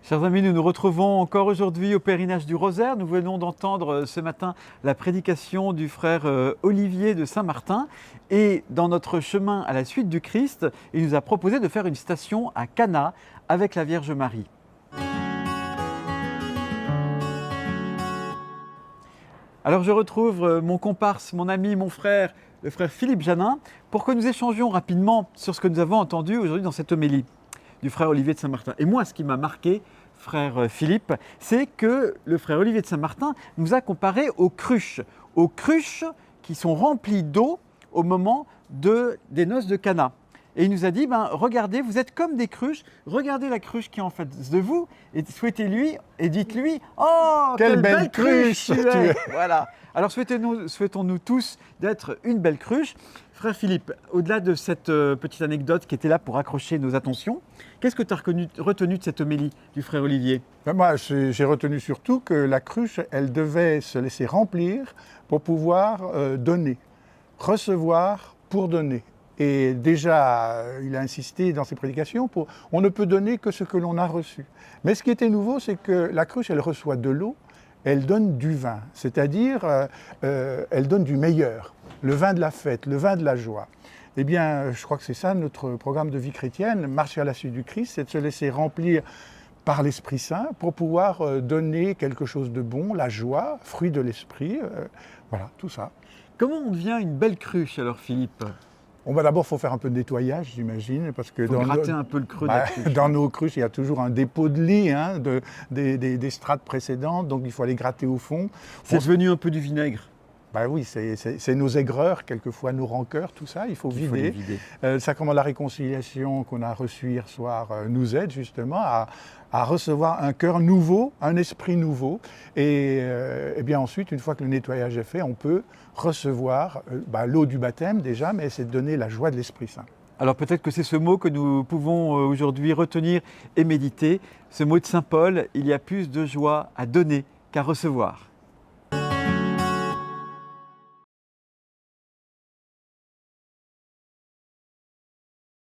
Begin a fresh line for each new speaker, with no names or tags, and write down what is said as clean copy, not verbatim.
Chers amis, nous nous retrouvons encore aujourd'hui au pèlerinage du Rosaire. Nous venons d'entendre ce matin la prédication du frère Olivier de Saint-Martin. Et dans notre chemin à la suite du Christ, il nous a proposé de faire une station à Cana avec la Vierge Marie. Alors je retrouve mon comparse, mon ami, mon frère, le frère Philippe Janin, pour que nous échangions rapidement sur ce que nous avons entendu aujourd'hui dans cette homélie du frère Olivier de Saint-Martin. Et moi, ce qui m'a marqué, frère Philippe, c'est que le frère Olivier de Saint-Martin nous a comparé aux cruches qui sont remplies d'eau au moment des noces de Cana. Et il nous a dit, regardez, vous êtes comme des cruches, regardez la cruche qui est en face de vous, et souhaitez-lui, et dites-lui, oh, quelle belle cruche tu es. Voilà. Alors souhaitons-nous tous d'être une belle cruche. Frère Philippe, au-delà de cette petite anecdote qui était là pour accrocher nos attentions, qu'est-ce que tu as retenu de cette homélie du frère Olivier ?
Moi, j'ai retenu surtout que la cruche, elle devait se laisser remplir pour pouvoir donner, recevoir pour donner. Et déjà, il a insisté dans ses prédications, on ne peut donner que ce que l'on a reçu. Mais ce qui était nouveau, c'est que la cruche, elle reçoit de l'eau, elle donne du vin, c'est-à-dire elle donne du meilleur, le vin de la fête, le vin de la joie. Eh bien, je crois que c'est ça notre programme de vie chrétienne, marcher à la suite du Christ, c'est de se laisser remplir par l'Esprit Saint pour pouvoir donner quelque chose de bon, la joie, fruit de l'Esprit, voilà, tout ça.
Comment on devient une belle cruche alors, Philippe ?
D'abord, il faut faire un peu de nettoyage, j'imagine, parce que
gratter un peu le creux de la cruche.
Dans nos cruches, il y a toujours un dépôt de lit des strates précédentes, donc il faut aller gratter au fond.
C'est devenu un peu du vinaigre.
Oui, c'est nos aigreurs, quelquefois nos rancœurs, tout ça, il faut vider. Le sacrement de la réconciliation qu'on a reçu hier soir nous aide justement à recevoir un cœur nouveau, un esprit nouveau. Et bien ensuite, une fois que le nettoyage est fait, on peut recevoir l'eau du baptême déjà, mais c'est de donner la joie de l'Esprit Saint.
Alors peut-être que c'est ce mot que nous pouvons aujourd'hui retenir et méditer, ce mot de Saint Paul, il y a plus de joie à donner qu'à recevoir.